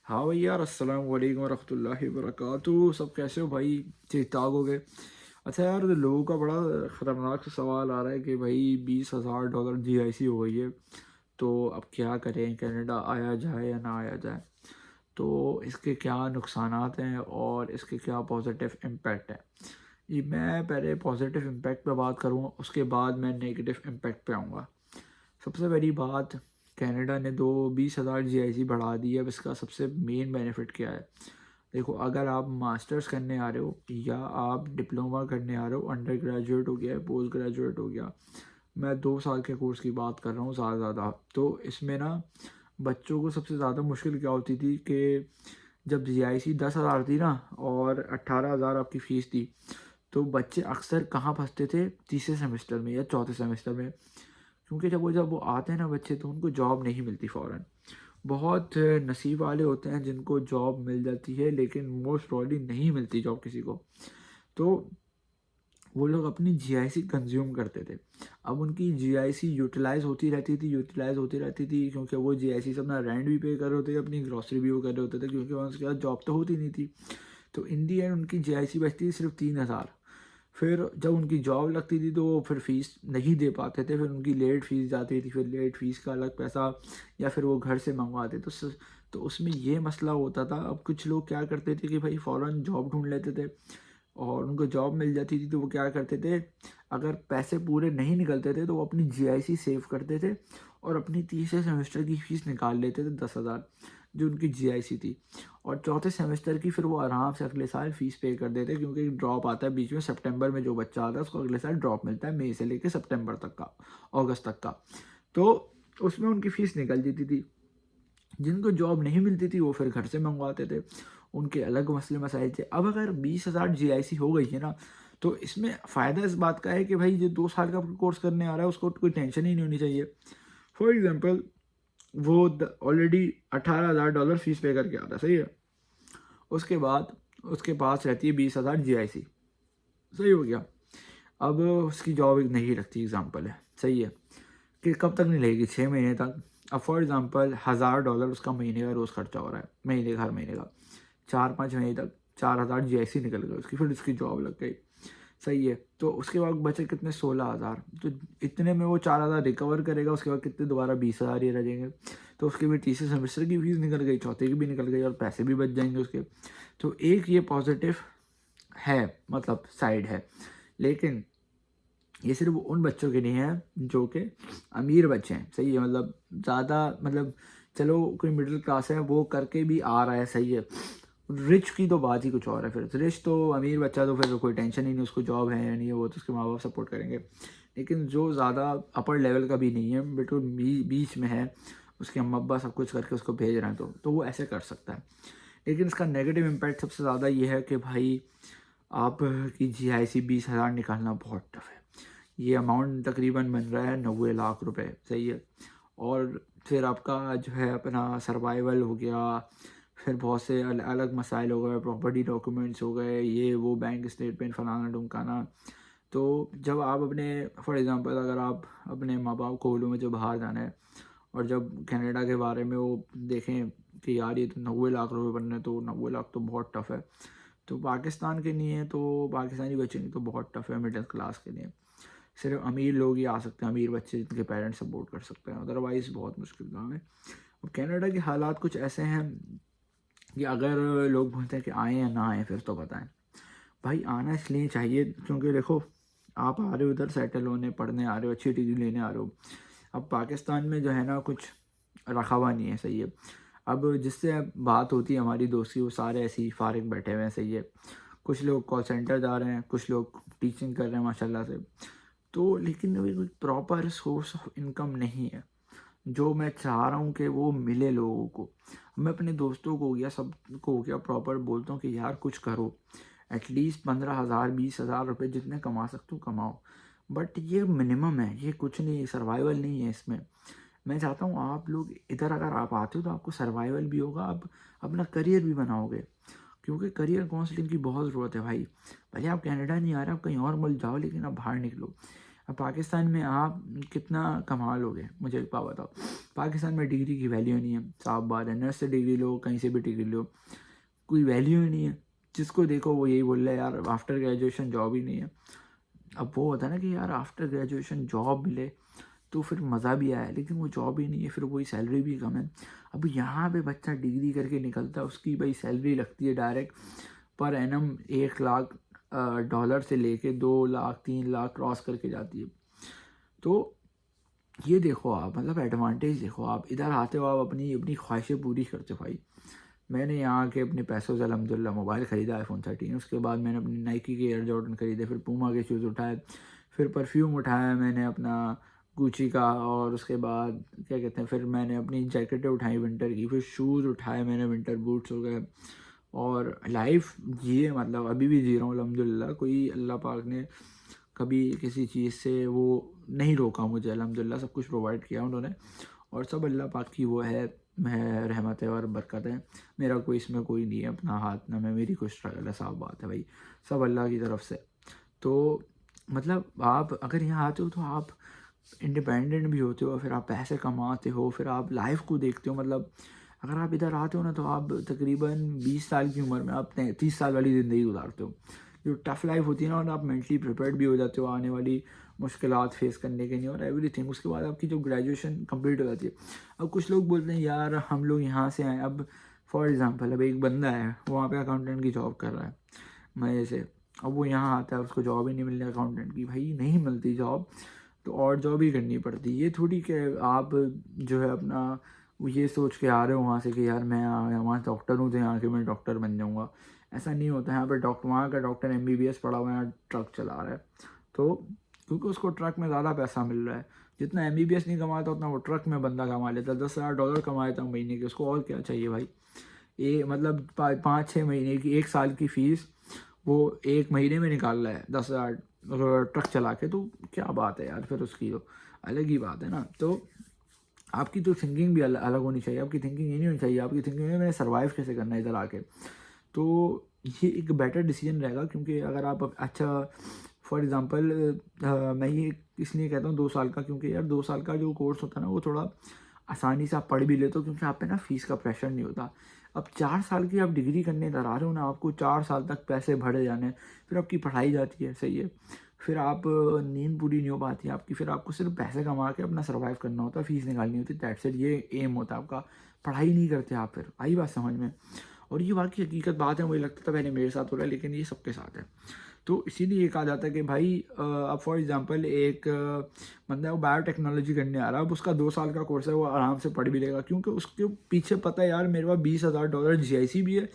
हाँ भाई यार, अस्सलाम वालेकुम रहमतुल्लाहि वबरकातुहू। सब कैसे हो भाई? ठीक ठाक हो गए? अच्छा यार, लोगों का बड़ा ख़तरनाक सा सवाल आ रहा है कि भाई $20,000 GIC हो गई है, तो अब क्या करें? कनाडा आया जाए या ना आया जाए? तो इसके क्या नुकसानात हैं और इसके क्या पॉजिटिव इम्पेक्ट हैं? ये मैं पहले पॉजिटिव इम्पेक्ट पे बात करूँ, उसके बाद मैं नेगेटिव इम्पेक्ट पे आऊँगा। सबसे पहली बात, कनाडा ने दो 20,000 GIC बढ़ा दी है। अब इसका सबसे मेन बेनिफिट क्या है? देखो, अगर आप मास्टर्स करने आ रहे हो या आप डिप्लोमा करने आ रहे हो, अंडर ग्रेजुएट हो गया, पोस्ट ग्रेजुएट हो गया, मैं 2 साल के कोर्स की बात कर रहा हूँ ज़्यादा। तो इसमें ना बच्चों को सबसे ज़्यादा मुश्किल क्या होती थी कि जब GIC 10,000 थी ना और 18,000 आपकी फ़ीस थी, तो बच्चे अक्सर कहाँ फंसते थे? तीसरे सेमेस्टर में या चौथे सेमेस्टर में। क्योंकि जब वो आते हैं ना बच्चे, तो उनको जॉब नहीं मिलती फ़ौरन। बहुत नसीब वाले होते हैं जिनको जॉब मिल जाती है, लेकिन मोस्ट प्रॉब्ली नहीं मिलती जॉब किसी को। तो वो लोग अपनी GIC कंज्यूम करते थे। अब उनकी GIC यूटिलाइज़ होती रहती थी क्योंकि वो GIC से अपना रेंट भी पे कर रहे होते थे, अपनी ग्रॉसरी भी वो कर रहे होते थे, क्योंकि उसके बाद जॉब तो होती नहीं थी। तो इन दी एंड उनकी GIC बचती थी सिर्फ 3,000। फिर जब उनकी जॉब लगती थी तो वो फिर फ़ीस नहीं दे पाते थे, फिर उनकी लेट फ़ीस जाती थी, फिर लेट फ़ीस का अलग पैसा, या फिर वो घर से मंगवाते। तो उसमें ये मसला होता था। अब कुछ लोग क्या करते थे कि भाई फ़ौरन जॉब ढूंढ लेते थे, और उनको जॉब मिल जाती थी तो वो क्या करते थे, अगर पैसे पूरे नहीं निकलते थे तो वो अपनी GIC सेव करते थे और अपनी तीसरे सेमेस्टर की फ़ीस निकाल लेते थे 10,000, जो उनकी GIC थी। और चौथे सेमेस्टर की फिर वो आराम से अगले साल फ़ीस पे कर देते, क्योंकि ड्रॉप आता है बीच में सितंबर में, जो बच्चा आता है उसको अगले साल ड्रॉप मिलता है, मई से लेकर सितंबर तक का, अगस्त तक का। तो उसमें उनकी फ़ीस निकल जाती थी। जिनको जॉब नहीं मिलती थी वो फिर घर से मंगवाते थे, उनके अलग मसले मसाइल थे। अब अगर 20,000 GIC हो गई है ना, तो इसमें फ़ायदा इस बात का है कि भाई जो 2 साल का कोर्स करने आ रहा है उसको कोई टेंशन ही नहीं होनी चाहिए। फॉर एग्ज़ाम्पल, वो ऑलरेडी $18,000 फ़ीस पे करके आता है, सही है। उसके बाद उसके पास रहती है 20,000 GIC, सही हो गया। अब उसकी जॉब एक नहीं लगती, एग्ज़ाम्पल है, सही है, कि कब तक नहीं लगेगी? 6 महीने तक। अब फॉर एग्ज़ाम्पल $1,000 उसका महीने का रोज़ खर्चा हो रहा है, महीने का, हर महीने का 4-5 महीने तक 4,000 GIC निकल गए उसकी, फिर उसकी जॉब लग गई, सही है। तो उसके बाद बचे कितने? 16,000। तो इतने में वो 4,000 रिकवर करेगा, उसके बाद कितने? दोबारा 20,000 ही रह जाएंगे। तो उसके भी तीसरे सेमेस्टर की फीस निकल गई, चौथे की भी निकल गई, और पैसे भी बच जाएंगे उसके। तो एक ये पॉजिटिव है, मतलब साइड है। लेकिन ये सिर्फ उन बच्चों के लिए है जो कि अमीर बच्चे हैं, सही है। मतलब ज़्यादा, मतलब चलो कोई मिडिल क्लास है वो करके भी आ रहा है, सही है। रिच की तो बात ही कुछ और है। फिर रिच तो अमीर बच्चा तो फिर कोई टेंशन ही नहीं, उसको जॉब है या नहीं है, वो तो उसके माँ बाप सपोर्ट करेंगे। लेकिन जो ज़्यादा अपर लेवल का भी नहीं है, बिल्कुल बीच में है, उसके अम्मा अब्बा सब कुछ करके उसको भेज रहे हैं, तो वो ऐसे कर सकता है। लेकिन इसका नेगेटिव इम्पैक्ट सबसे ज़्यादा ये है कि भाई आप की GIC 20,000 निकालना बहुत टफ है। ये अमाउंट तकरीबन बन रहा है 90 लाख रुपए, सही है। और फिर आपका जो है अपना सर्वाइवल हो गया, फिर बहुत से अलग मसाइल हो गए, प्रॉपर्टी डॉक्यूमेंट्स हो गए, ये वो बैंक स्टेटमेंट फलाना ढुमकाना। तो जब आप अपने, फॉर एग्ज़ाम्पल, अगर आप अपने माँ बाप को बोलो मुझे बाहर जाना है, और जब कनाडा के बारे में वो देखें कि यार ये तो 90 लाख रुपए बन रहे हैं, तो 90 लाख तो बहुत टफ है। तो पाकिस्तान के लिए तो पाकिस्तानी बच्चे नहीं, तो बहुत टफ है मिडिल क्लास के लिए। सिर्फ अमीर लोग ही आ सकते हैं, अमीर बच्चे जिनके पेरेंट्स सपोर्ट कर सकते हैं, अदरवाइज़ बहुत मुश्किल काम है। और कनाडा के हालात कुछ ऐसे हैं कि अगर लोग बोलते हैं कि आएँ या ना आएँ, फिर तो बताएं। भाई आना इसलिए चाहिए क्योंकि देखो, आप आ रहे हो इधर सेटल होने, पढ़ने आ रहे हो, अच्छी डिग्री लेने आ रहे हो। अब पाकिस्तान में जो है ना, कुछ रखा हुआ नहीं है, सही है। अब जिससे बात होती है हमारी दोस्ती, वो सारे ऐसे ही फारिग बैठे हुए हैं, सही है। कुछ लोग कॉल सेंटर जा रहे हैं, कुछ लोग टीचिंग कर रहे हैं माशाल्लाह से। तो लेकिन अभी कोई प्रॉपर सोर्स ऑफ इनकम नहीं है, जो मैं चाह रहा हूँ कि वो मिले लोगों को। मैं अपने दोस्तों को हो गया, सबको हो गया, प्रॉपर बोलता हूँ कि यार कुछ करो, एटलीस्ट 15,000 20,000 रुपये जितने कमा सकते हो कमाओ। बट ये मिनिमम है, ये कुछ नहीं, सर्वाइवल नहीं है इसमें। मैं चाहता हूँ आप लोग इधर अगर आप आते हो तो आपको सर्वाइवल भी होगा, आप अपना करियर भी बनाओगे, क्योंकि करियर काउंसलिंग की बहुत ज़रूरत है भाई। भले आप कनाडा नहीं आ रहे, आप कहीं और मुल्क जाओ, लेकिन आप बाहर निकलो। अब पाकिस्तान में आप कितना कमा लोगे, मुझे एक बात बताओ। पाकिस्तान में डिग्री की वैल्यू नहीं है, साफ बात है। नर्स से डिग्री लो, कहीं से भी डिग्री लो, कोई वैल्यू ही नहीं है। जिसको देखो वो यही बोल रहा है यार आफ्टर ग्रेजुएशन जॉब ही नहीं है। अब वो होता है ना कि यार आफ्टर ग्रेजुएशन जॉब मिले तो फिर मज़ा भी आया, लेकिन वो जॉब ही नहीं है, फिर वही सैलरी भी कम है। अब यहाँ पे बच्चा डिग्री करके निकलता है, उसकी भाई सैलरी लगती है direct per annum 1 lakh dollar से लेके 2 लाख 3 लाख क्रॉस करके जाती है। तो ये देखो आप, मतलब एडवांटेज देखो आप, इधर आते हो आप अपनी अपनी ख्वाहिशें पूरी करते हो भाई। मैंने यहाँ के अपने पैसों से अल्हम्दुलिल्लाह मोबाइल ख़रीदा iPhone 13, उसके बाद मैंने अपनी नाइकी के एयर जॉर्डन ख़रीदे, फिर पूमा के शूज़ उठाए, फिर परफ्यूम उठाया मैंने अपना गुची का, और उसके बाद क्या कहते हैं, फिर मैंने अपनी जैकेटें उठाई विंटर की, फिर शूज़ उठाए मैंने, विंटर बूट्स हो गए, और लाइफ जिए, मतलब अभी भी जी रहा हूँ अल्हम्दुलिल्लाह। कोई अल्लाह पाक ने कभी किसी चीज़ से वो नहीं रोका मुझे, अल्हम्दुलिल्लाह सब कुछ प्रोवाइड किया उन्होंने, और सब अल्लाह पाक की वो है रहमत है और बरकत है। मेरा कोई इसमें कोई नहीं है अपना हाथ, ना मैं मेरी कोई स्ट्रगल है, साफ बात है भाई, सब अल्लाह की तरफ से। तो मतलब आप अगर यहाँ आते हो तो आप इंडिपेंडेंट भी होते हो, फिर आप पैसे कमाते हो, फिर आप लाइफ को देखते हो। मतलब अगर आप इधर आते हो ना तो आप तकरीबन 20 साल की उम्र में आप 30 साल वाली ज़िंदगी गुजारते हो। जो टफ़ लाइफ होती है ना, और आप मेंटली प्रिपेयर्ड भी हो जाते हो आने वाली मुश्किलात फेस करने के लिए और एवरीथिंग। उसके बाद आपकी जो ग्रेजुएशन कंप्लीट हो जाती है। अब कुछ लोग बोलते हैं यार हम लोग यहाँ से आए, अब फॉर एग्ज़ाम्पल अब एक बंदा है वहाँ पे अकाउंटेंट की जॉब कर रहा है मज़े से, अब वो यहाँ आता है उसको जॉब ही नहीं मिल रही अकाउंटेंट की, भाई नहीं मिलती जॉब तो और जॉब ही करनी पड़ती है। ये थोड़ी कि आप जो है अपना वो ये सोच के आ रहे हो वहाँ से कि यार मैं वहाँ डॉक्टर हूँ तो यहाँ के मैं डॉक्टर बन जाऊँगा, ऐसा नहीं होता। यहाँ पे वहाँ का डॉक्टर MBBS पढ़ा हुआ है, यहाँ ट्रक चला रहा है, तो क्योंकि उसको ट्रक में ज़्यादा पैसा मिल रहा है। जितना MBBS नहीं कमाता उतना वो ट्रक में बंदा कमा लेता है, $10,000 कमा लेता महीने के, उसको और क्या चाहिए भाई। ये मतलब 5-6 महीने की 1 साल की फ़ीस वो 1 महीने में निकाल रहा है 10,000 ट्रक चला के, तो क्या बात है यार, फिर उसकी तो अलग ही बात है ना। तो आपकी तो थिंकिंग भी अलग होनी चाहिए। आपकी थिंकिंग ये नहीं होनी चाहिए, आपकी थिंकिंग है मैंने सर्वाइव कैसे करना है इधर आके। तो ये एक बेटर डिसीजन रहेगा, क्योंकि अगर आप अच्छा फॉर एग्ज़ाम्पल मैं ये इसलिए कहता हूँ 2 साल का, क्योंकि यार 2 साल का जो कोर्स होता है ना वो थोड़ा आसानी से आप पढ़ भी लेते हो, क्योंकि आप पे ना फ़ीस का प्रेशर नहीं होता। अब 4 साल की आप डिग्री करने इधर आ रहे हो ना, आपको 4 साल तक पैसे भरे जाने, फिर आपकी पढ़ाई जाती है, सही है, फिर आप नींद पूरी नहीं हो पाती आपकी, फिर आपको सिर्फ पैसे कमा के अपना सर्वाइव करना होता है, फ़ीस निकालनी होती है, दैट्स इट, ये एम होता है आपका। पढ़ाई नहीं करते आप, फिर आई बात समझ में। और ये वाकई हकीकत बात है, मुझे लगता था पहले मेरे साथ हो रहा है, लेकिन ये सबके साथ है। तो इसीलिए ये कहा जाता है कि भाई अब फॉर एग्ज़ाम्पल एक बंदा है वो बायोटेक्नोलॉजी करने आ रहा है, अब उसका 2 साल का कोर्स है, वो आराम से पढ़ भी लेगा, क्योंकि उसके पीछे पता है यार मेरे पास $20,000 GIC भी है,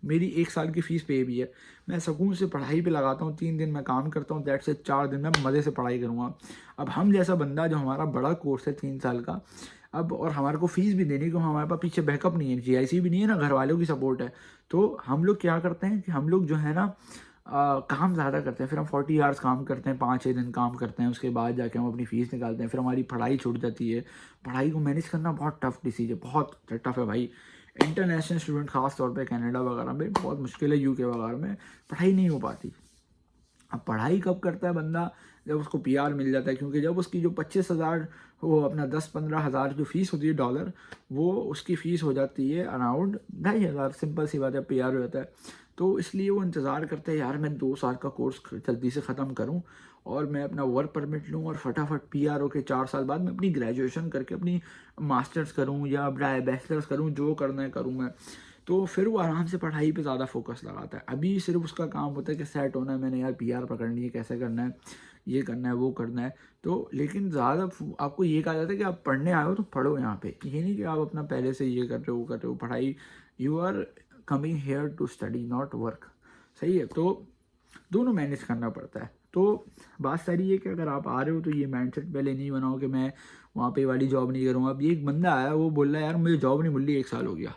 मेरी 1 साल की फ़ीस पे भी है, मैं सुकून से पढ़ाई पे लगाता हूँ, 3 दिन मैं काम करता हूँ, दैट्स इट, 4 दिन मैं मज़े से पढ़ाई करूँगा। अब हम जैसा बंदा जो हमारा बड़ा कोर्स है 3 साल का, अब और हमारे को फ़ीस भी देनी, क्योंकि हमारे पास पीछे बैकअप नहीं है, GIC भी नहीं है ना, घर वालों की सपोर्ट है। तो हम लोग क्या करते हैं कि हम लोग जो है ना काम ज़्यादा करते हैं, फिर हम 40 आवर्स काम करते हैं, 5-6 दिन काम करते हैं, उसके बाद जाके हम अपनी फ़ीस निकालते हैं, फिर हमारी पढ़ाई छूट जाती है। पढ़ाई को मैनेज करना बहुत टफ डिसीजन है, बहुत टफ है भाई। इंटरनेशनल स्टूडेंट ख़ास तौर पे कनाडा वगैरह में बहुत मुश्किल है, UK वगैरह में पढ़ाई नहीं हो पाती। अब पढ़ाई कब करता है बंदा, जब उसको PR मिल जाता है, क्योंकि जब उसकी जो 25,000 वो अपना 10-15 हज़ार जो फ़ीस होती है डॉलर, वो उसकी फ़ीस हो जाती है अराउंड 2,500, सिंपल सी बात है, PR हो जाता है। तो इसलिए वो इंतज़ार करते हैं यार मैं 2 साल का कोर्स जल्दी से ख़त्म करूं और मैं अपना वर्क परमिट लूं और फटाफट PR होके 4 साल बाद मैं अपनी ग्रेजुएशन करके अपनी मास्टर्स करूं या बैचलर्स करूं, जो करना है करूं मैं। तो फिर वो आराम से पढ़ाई पे ज़्यादा फोकस लगाता है। अभी सिर्फ उसका काम होता है कि सेट होना है, मैंने यार PR पकड़नी है, कैसे करना है, ये करना है, वो करना है। तो लेकिन ज़्यादा आपको ये कहा जाता है कि आप पढ़ने आए हो तो पढ़ो यहाँ पे, ये नहीं कि आप अपना पहले से ये कर रहे हो वो कर रहे हो। पढ़ाई, you are coming here to study not work, सही है। तो दोनों मैनेज करना पड़ता है। तो बात सारी है कि अगर आप आ रहे हो तो ये माइंडसेट पहले नहीं बनाओ कि मैं वहाँ पे वाली जॉब नहीं करूँगा। अब ये एक बंदा आया, वो बोल रहा है यार मुझे जॉब नहीं मिल रही, 1 साल हो गया।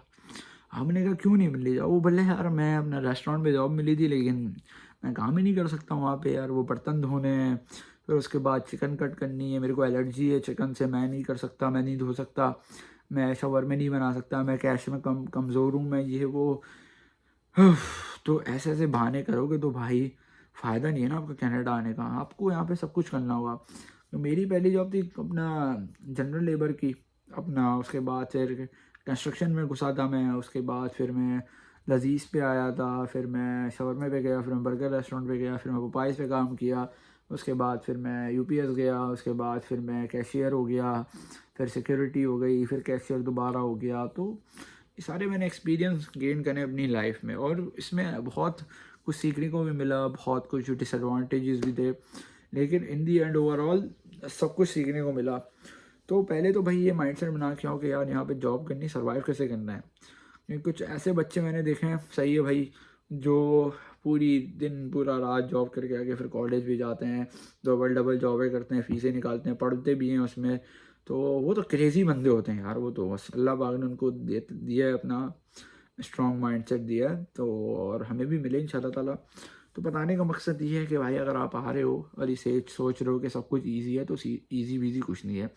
हमने कहा क्यों नहीं मिल रही जॉब? वो बोले यार मैं अपना रेस्टोरेंट में जॉब मिली थी, लेकिन मैं काम ही नहीं कर सकता वहाँ पे यार, वो बर्तन धोने हैं, फिर उसके बाद चिकन कट करनी है, मेरे को एलर्जी है चिकन से, मैं नहीं कर सकता, मैं नहीं धो सकता, मैं शावर में नहीं बना सकता, मैं कैश में कमज़ोर हूँ, मैं ये वो। तो ऐसे ऐसे बहाने करोगे तो भाई फ़ायदा नहीं है ना आपका कनाडा आने का। आपको यहाँ पे सब कुछ करना होगा। तो मेरी पहली जॉब थी अपना जनरल लेबर की, अपना उसके बाद फिर कंस्ट्रक्शन में घुसा था मैं, उसके बाद फिर मैं लजीज़ पे आया था, फिर मैं शवरमे पे गया, फिर मैं बर्गर रेस्टोरेंट पे गया, फिर मैं पोपाइज़ पे काम किया, उसके बाद फिर मैं यूपीएस गया, उसके बाद फिर मैं कैशियर हो गया, फिर सिक्योरिटी हो गई, फिर कैशियर दोबारा हो गया। तो ये सारे मैंने एक्सपीरियंस गेन करने अपनी लाइफ में, और इसमें बहुत कुछ सीखने को भी मिला, बहुत कुछ डिसएडवांटेजेस भी थे, लेकिन इन दी एंड ओवरऑल सब कुछ सीखने को मिला। तो पहले तो भाई ये माइंडसेट बना के आओ कि यार यहाँ पे जॉब करनी, सर्वाइव कैसे करना है। क्योंकि कुछ ऐसे बच्चे मैंने देखे हैं, सही है भाई, जो पूरी दिन पूरा रात जॉब करके आके फिर कॉलेज भी जाते हैं, डबल डबल जॉबें करते हैं, फीसें निकालते हैं, पढ़ते भी हैं उसमें। तो वो तो क्रेज़ी बंदे होते हैं यार, वो तो बस अल्लाह पाक ने उनको दिया है अपना स्ट्रॉन्ग माइंडसेट दिया है। तो और हमें भी मिले इंशाल्लाह ताला। तो बताने का मकसद ये है कि भाई अगर आप आ रहे हो और इसे सोच रहे हो कि सब कुछ ईजी है, तो ईजी वीजी कुछ नहीं है।